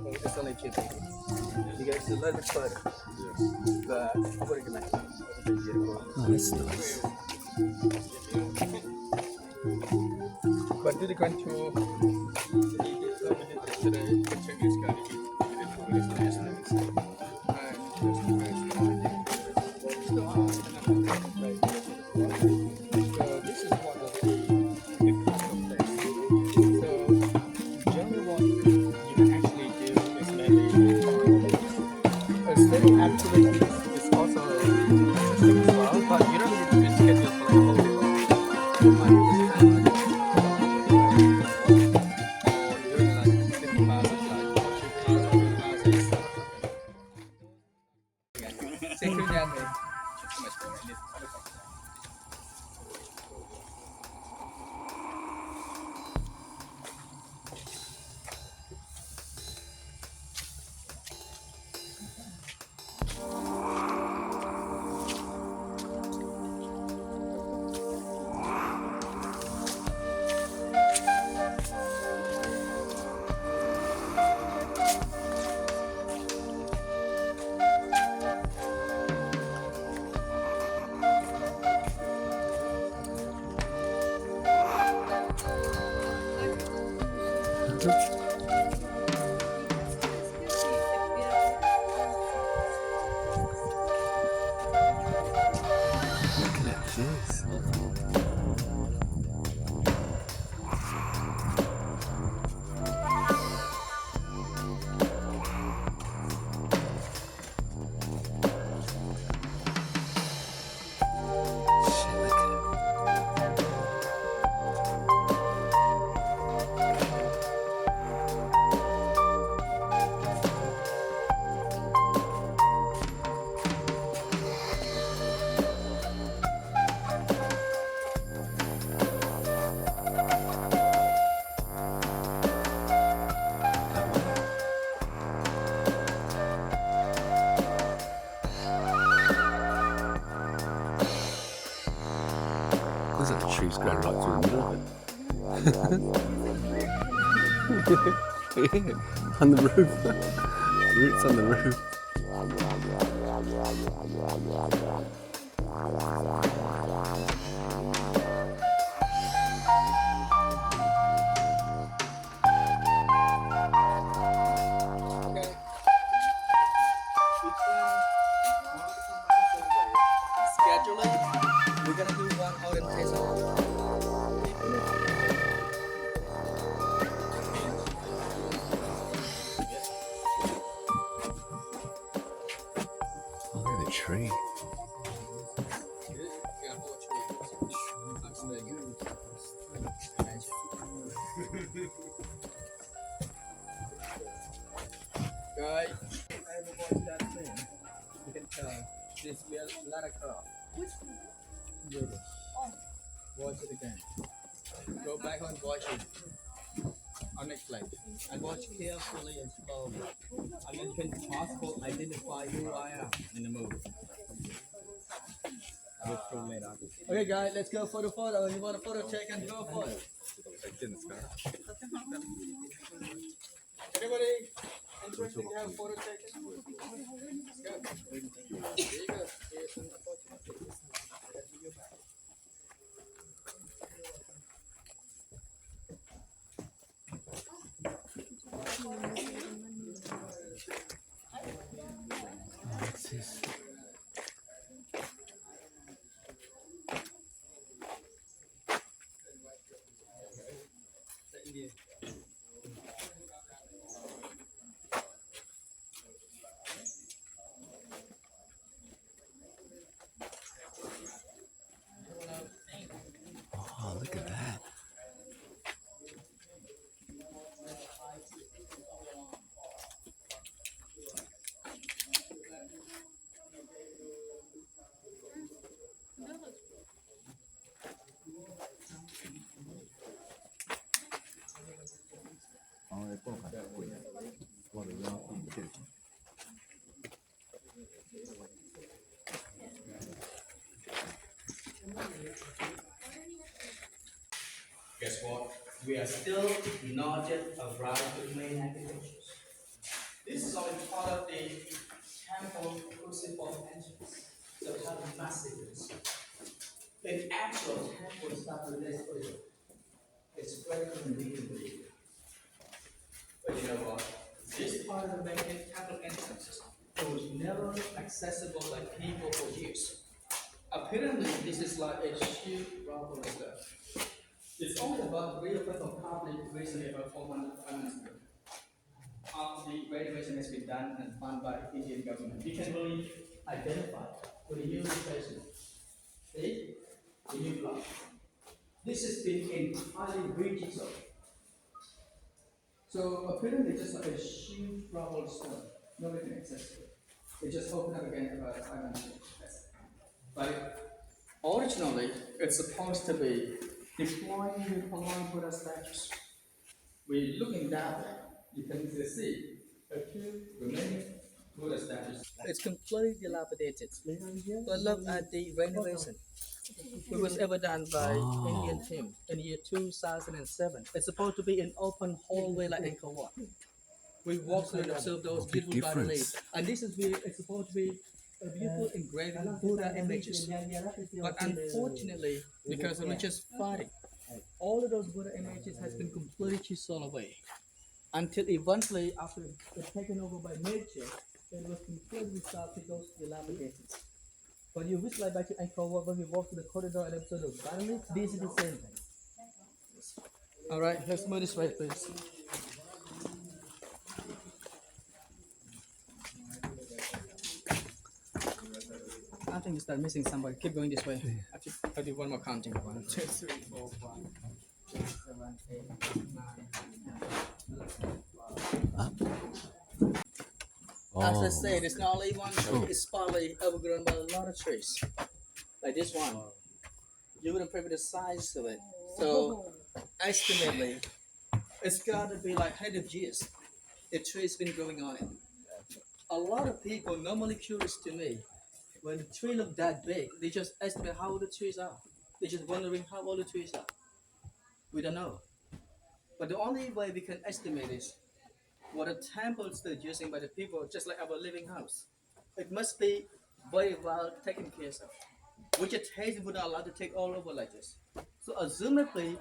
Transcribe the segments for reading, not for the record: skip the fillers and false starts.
It's only 2 people. You go a little bit further. But I'll recommend. Oh, that's nice. But did you go this is one of the custom things. So generally what you can actually do is maybe studying activities is also interesting as well, but you don't need to be scheduled for like a whole day. You might just kind of like or doing like simple classes like worship classes. Secretnya nih. Jeez. Looks like the trees growing right through the middle of it. Yeah, on the roof. Roots on the roof. Schedule it. We're gonna do one orientation. Oh, look at the tree. Guys, I haven't watched that thing. You can tell this will let it go. Really. Watch it again. Go back and watch it on Netflix and watch carefully and slowly. And then you can possibly identify who I am in the movie. We'll prove later. Okay, guys, let's go for the photo. You want a photo check and go for it. Anybody interested to have a photo check? Let's go. There you go. Here's an opportunity. Let me go back. What's this? Oh, look at that. Guess what? We are still not yet arrived at main architectures. This is only part of the temple crucible entrance. So it has massive rooms. The actual temple starts with this corridor. It's very conveniently. But you know what? This part of the main temple entrance was never accessible by people for years. Apparently, this is like a huge rubble stuff. It's only about reopened for public recently about 400 months ago. After the renovation has been done and funded by the Indian government, we can really identify with the new location. See? The new block. This has been entirely redigital. So apparently just like a huge rubble stone. Nobody can access it. It just opened up again about 500 years. But originally, it's supposed to be deploying the Palang Buddha statues. We're looking down, you can see a few remaining Buddha statues. It's completely dilapidated. But look at the renovation. It was ever done by Indian team in the year 2007. It's supposed to be an open hallway like Angkor Wat. We walk through and observe those big beautiful difference. bas-reliefs. And this is where it's supposed to be a beautiful engraving of Buddha images. But unfortunately, because of religious fighting, all of those Buddha images has been completely chiseled away. Until eventually, after it's taken over by nature, it was completely started to go dilapidated. When you visit like back to Angkor Wat, when you walk through the corridor and observe those bas-reliefs, this is the same thing. All right, let's move this way, please. I think you start missing somebody. Keep going this way. I'll do one more counting. 1, 2, 3, 4, 5, 6, 7, 8, 9. As I said, it's not only one tree, it's partly overgrown by a lot of trees. Like this one. You wouldn't predict the size of it. So, estimately, it's got to be like 100 years. The tree's been growing on it. A lot of people normally curious to me. When the tree look that big, they just estimate how old the trees are. They're just wondering how old the trees are. We don't know. But the only way we can estimate is what the temples are using by the people, just like our living house. It must be very well taken care of. Vegetation would not allow to take all over like this. So assumably,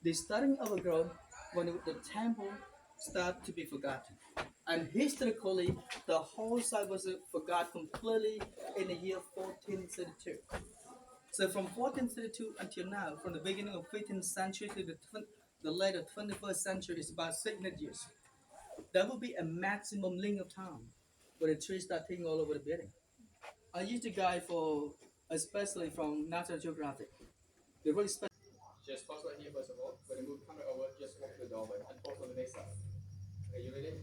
they starting overgrown when the temple start to be forgotten. And historically, the whole site was forgotten completely in the year 1432. So from 1432 until now, from the beginning of 15th century to the later 21st century is about 600 years. That would be a maximum length of time where the trees start taking all over the building. I used to guide for, especially from National Geographic. They really special. Just pause right here first of all. When you move camera over, just walk to the doorway and pause on the next side. Are you ready?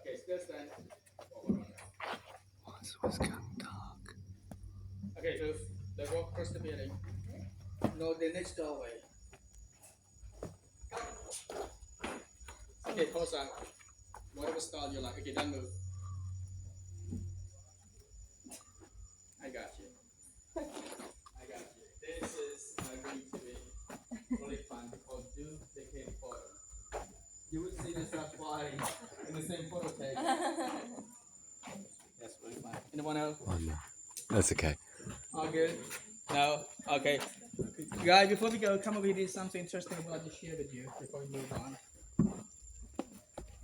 Okay, still stand. It's getting dark. Okay, so let's walk across the building. No, the next doorway. Okay, pause on. Whatever style you like. Okay, then move. I got you. I got you. This is going to be really fun because do the cake photo. You would see yourself flying in the same photo cake. That's really fun. Anyone else? Oh, no. That's okay. All good? No? Okay. Guys, before we go, come over here. There's something interesting I'd like to share with you before we move on.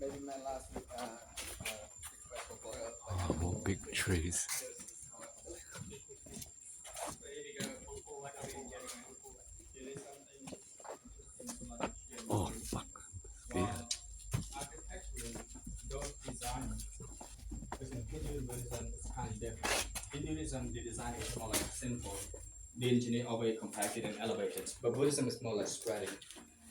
Maybe my last request for photo. Oh, more big trees. Oh, fuck. Yeah. Architecturally, those designs, because in Hindu Buddhism, it's kind of different. Hinduism, the design is more like simple. The engineer always compacted and elevated. But Buddhism is more like spreading.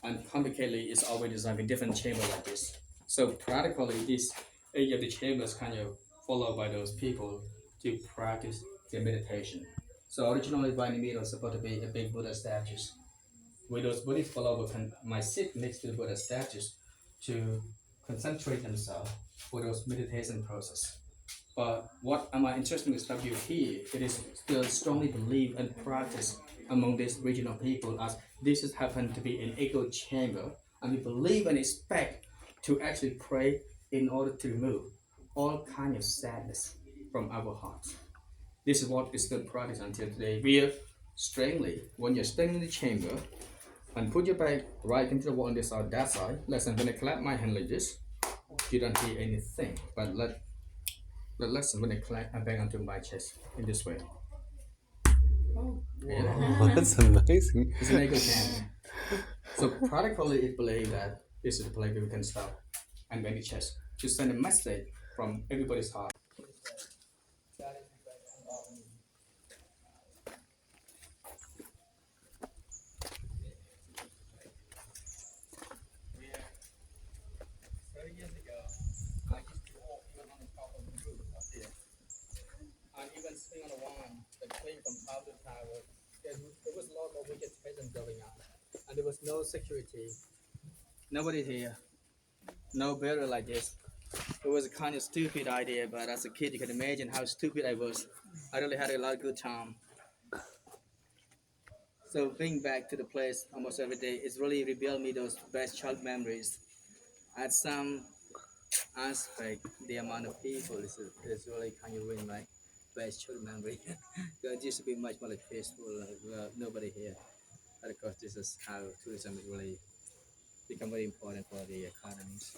And complicatedly, it's always designed with different chambers like this. So practically, this area of the chambers kind of followed by those people to practice their meditation. So originally, by the middle, it's supposed to be a big Buddha statues. Where those Buddhist followers might sit next to the Buddha statues to concentrate themselves for those meditation process. But what am I interested in stuff you here? It is still strongly believed and practiced among this regional people as this has happened to be an echo chamber, and we believe and expect to actually pray in order to remove all kind of sadness from our hearts. This is what is still practiced until today. We strangely, when you're standing in the chamber and put your back right into the wall on this side, that side, listen, when I clap my hand like this, you don't hear anything. But listen, when I clap my back onto my chest in this way. Yeah. Oh, that's amazing. It's an echo chant. So practically it believed that this is the place where we can stop and bend the chest to send a message from everybody's heart. Yeah. 30 years ago, I used to walk even on the top of the roof up there. And even sitting on the one that came from top to tower, there was a lot of vegetation going on. And there was no security. Nobody here. No barrier like this. It was a kind of stupid idea, but as a kid, you can imagine how stupid I was. I really had a lot of good time. So being back to the place almost every day, it's really revealed me those best child memories. At some aspect, the amount of people is really kind of ruined my best child memory. It used to be much more like peaceful, nobody here. But of course, this is how tourism is really become very important for the economies.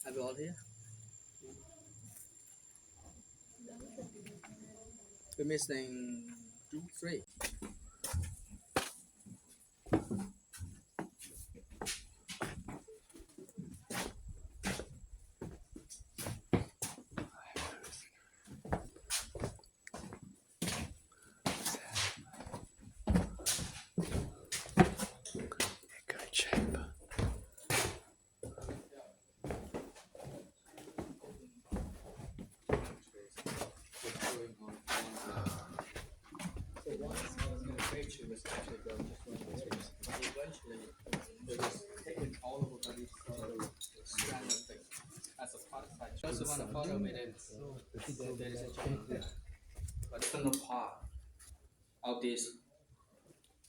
Are we all here? We're missing 2, 3. Echo chamber. So once I was going to preach, it was actually going just one of the things. But eventually, it was taken all over by this strand of things as a part of that. Also want to follow me then. There is a change there. But it's not part of this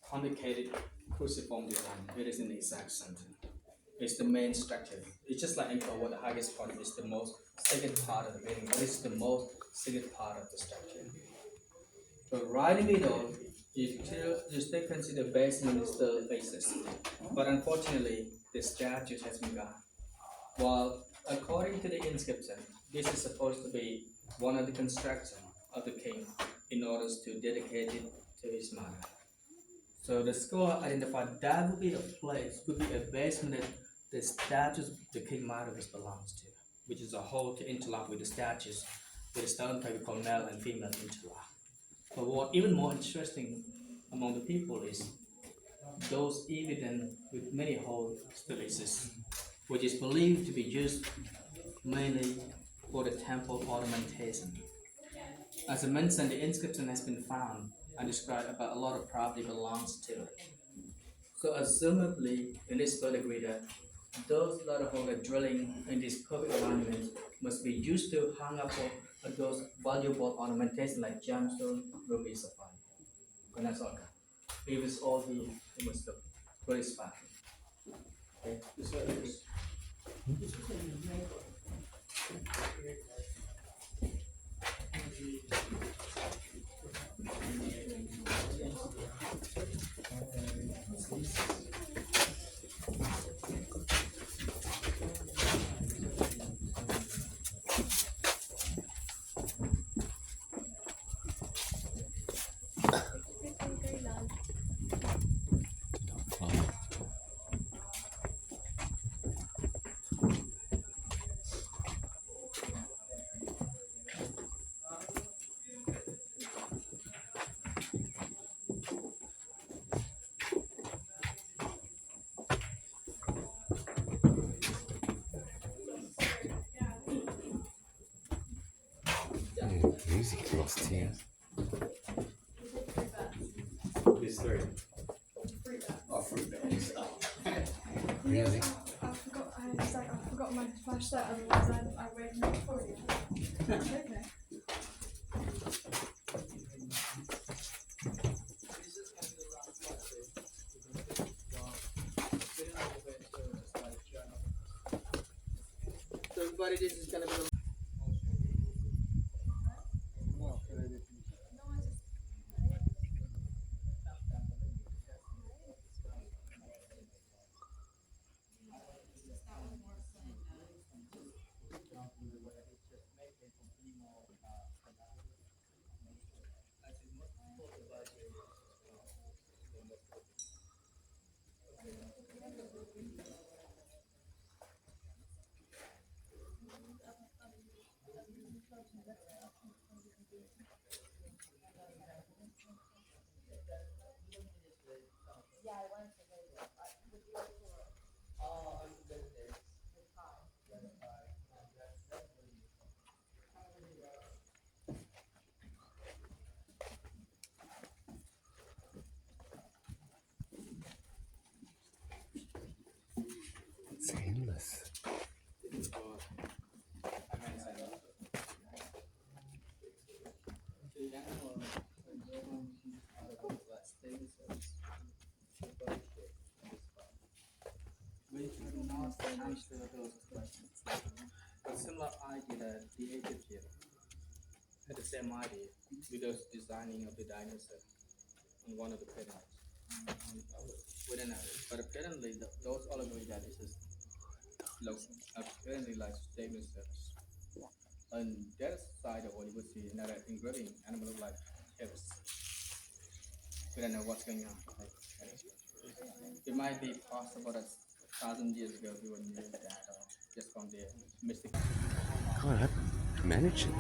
complicated cruciform design. It is in the exact center. It's the main structure. It's just like Angkor, what the highest part is the most sacred part of the building. What is the most sacred part of the structure? But right in the middle, you still consider basement is still exists. But unfortunately, the statue has been gone. While according to the inscription, this is supposed to be one of the construction of the king in order to dedicate it to his mother. So the scholar identified that would be the place, would be a basement that the statues the king mother belongs to, which is a hole to interlock with the statues with a stone paper called male and female interlock. But what even more interesting among the people is those evidence with many holes still exist, which is believed to be used mainly for the temple ornamentation. As I mentioned, the inscription has been found and described about a lot of property belongs to it. So assumably, in this further that those lot of people drilling in this perfect alignment must be used to hang up those valuable ornamentation like gemstone, ruby, sapphire. And that's all. If it's all here, it must look very sparkling. Okay, this way it is. Music lost here. These three. Oh, fruit bags. Really? I forgot my flashlight, otherwise I waited for it. Okay. but it is gonna be the It's endless. We have not answered those questions. A similar idea that the Egyptians had the same idea with those designing of the dinosaur on one of the pyramids. We don't know, but apparently those all agree that this is apparently like dinosaurs. On that side of what you would see another engraving animal like hips. We don't know what's going on. It might be possible that 1,000 years ago we were near that just from the mystical. God, I managed it.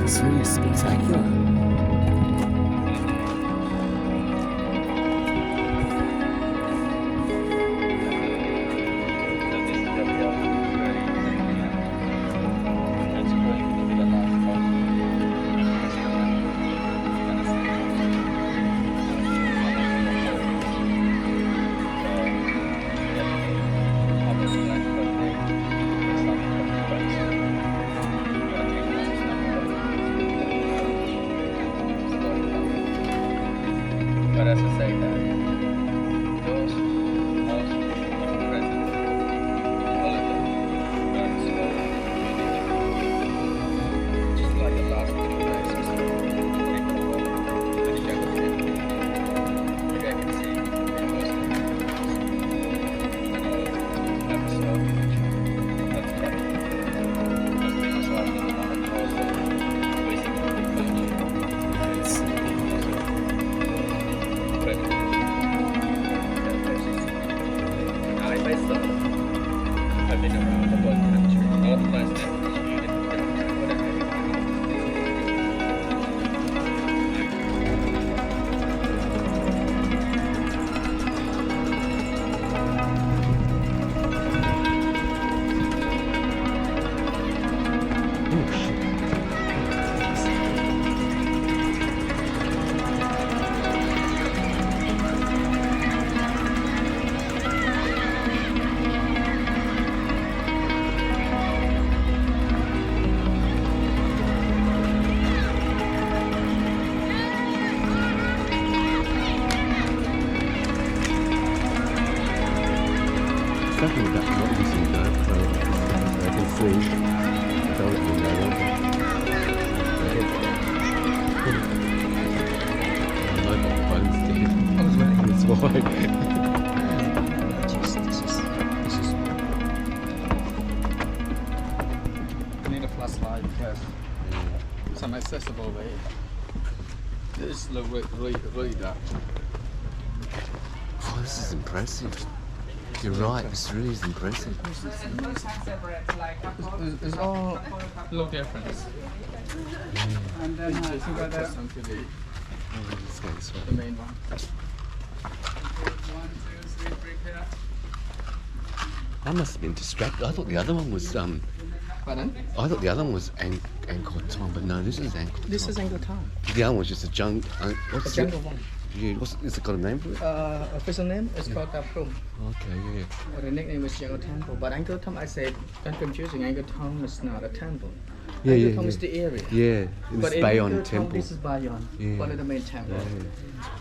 It's really spectacular. But as I say that, those most present, all of them, are slowly just like the last few days or so. They go over and you get the feeling. You guys can see most of the episode. That's right. Most people saw it in the moment also. I've been around the whole country, all the last Something about what you see now, so I can see development there, won't it? My mobile phone's dead. That's why. This is. I need a flashlight because it's an accessible way. This looks really dark. Oh, this is impressive. You're right, this really is impressive. It's all look different. And then you got Let's go this way. The main one. 1, 2, 3, prepare. I must have been distracted. I thought the other one was Pardon? I thought the other one was Angkor Thom, but no, this is Angkor Thom. This is Angkor Thom. The other one was just a jungle. What's The jungle one. Yeah, is it got a name for it? Official name is called Ta Prohm. Okay, yeah. But the nickname is Jungle Temple. But Angkor Thom, I said, don't confusing. Angkor Thom is not a temple. Yeah, Angkor yeah, Thom yeah. is the area. Yeah, it was But in Bayon Angkor Thom, Temple. this is Bayon, Yeah. one of the main temples. Yeah.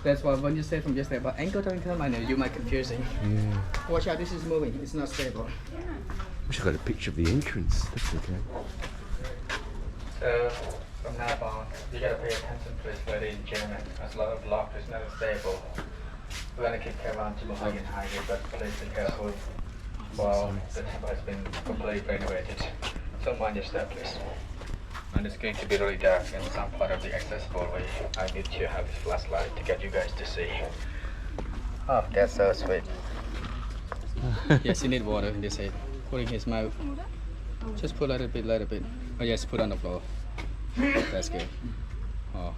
That's why when you say from yesterday about Angkor Thom, I know you might confusing. Yeah. Watch out, this is moving. It's not stable. Wish I got a picture of the entrance. That's okay. So from now on, you gotta pay attention to this word in German. As a lot of blocks is not stable. We're gonna keep caravan to Mahayana Highway, but please be careful. While the temple has been completely renovated. So mind your step, please. And it's going to be really dark in some part of the accessible way. I need to have this flashlight to get you guys to see. Oh, that's so sweet. Yes, you need water in this head. Put in his mouth. Just put a little bit. Oh yes, put on the floor. That's good. Oh,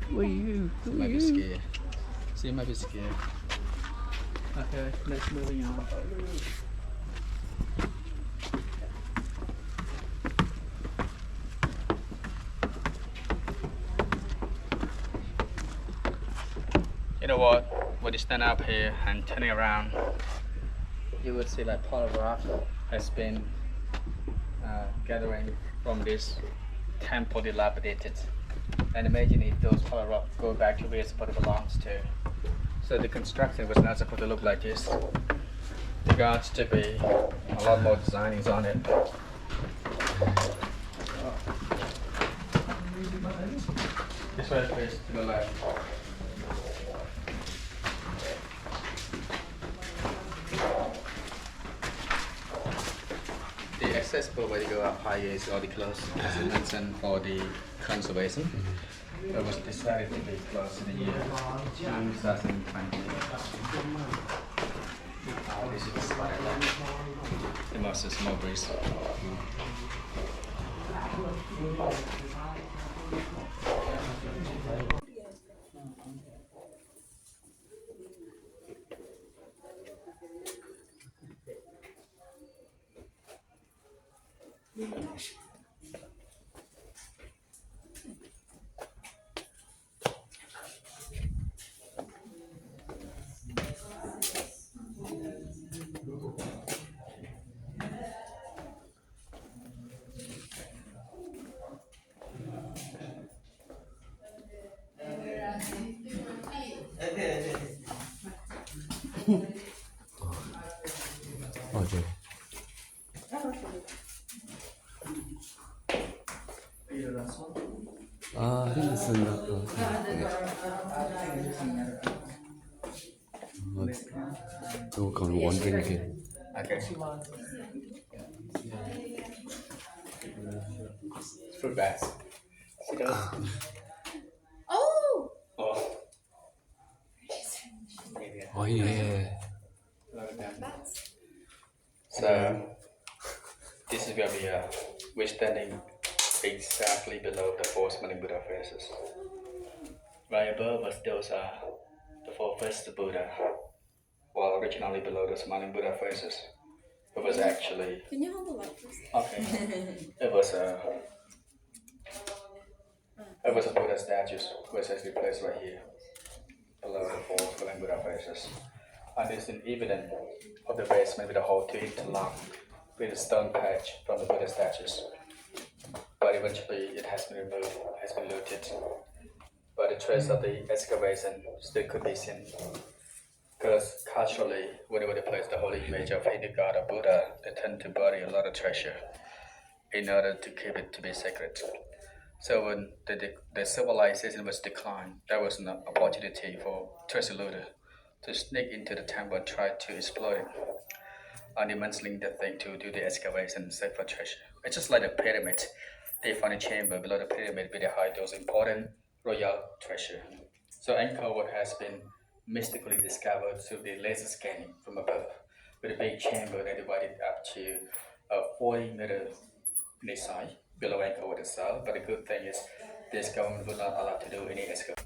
Who are you? she might be scared. She might be scared. Okay, let's moving on. You know what? When you stand up here and turning around, you would see like part of rock has been gathering from this temple dilapidated. And imagine if those part of rock go back to where it's supposed to belongs to. So the construction was not supposed to look like this. There got to be a lot more designings on it. This way please, to the left. The accessible way to go up higher is already closed, as I mentioned, for the conservation. It was decided to be closed in the year 2020. This is the spider lamp. The most small breeze. Oh, dear. I think it's another. It's all kind of wandering again. Okay. Fruit bats. See those? Oh! Oh. Oh, yeah. Look at them. So, this is where we are. We're standing exactly below the four smiling Buddha faces. Right above us, those are the four faces of Buddha, while originally below the smiling Buddha faces, it was actually. Can you hold the light for a second? Okay. It was a Buddha statue, which is actually placed right here, below the four smiling Buddha faces. And it's an evidence of the basement with a hole to interlock with a stone patch from the Buddha statues. But eventually it has been removed, has been looted. But the trace of the excavation still could be seen. Because culturally, whenever they place the holy image of Hindu god or Buddha, they tend to bury a lot of treasure in order to keep it to be sacred. So when the civilization was declined, there was an opportunity for treasure looter to sneak into the temple and try to exploit it. And immensely the thing to do the excavation and search for treasure. It's just like the pyramid. They find a chamber below the pyramid where they hide those important royal treasure. So Angkor Wat has been mystically discovered through the laser scanning from above, with a big chamber that divided up to 40 meters in size below Angkor Wat itself. But the good thing is, this government will not allow to do any excavation.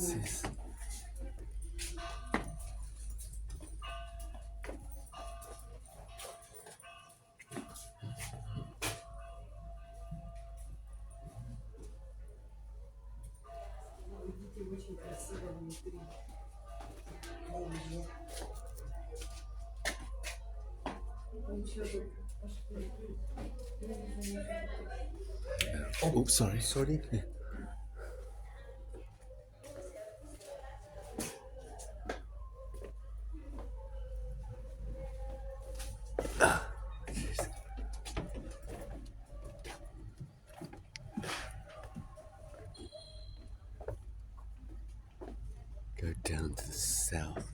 What's this? Oh, sorry. Sorry. Go down to the south.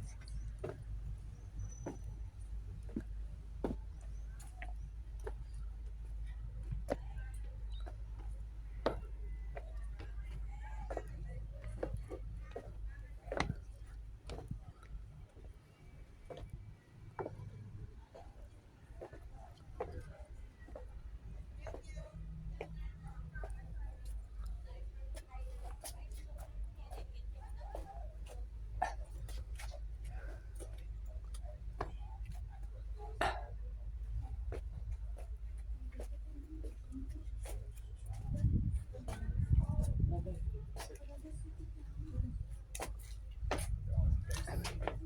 South.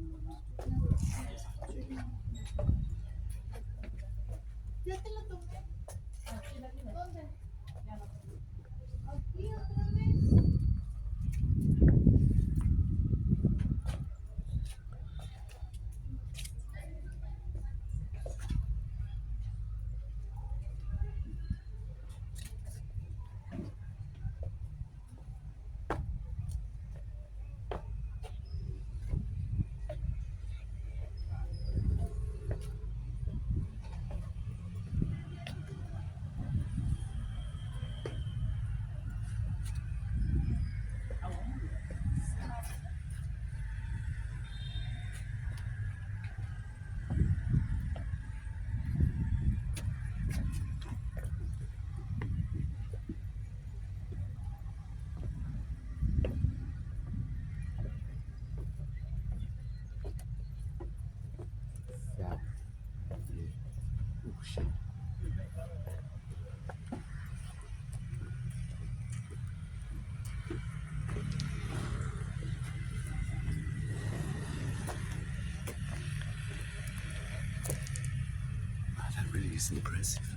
Yeah. Oh, shit. Wow, that really is impressive.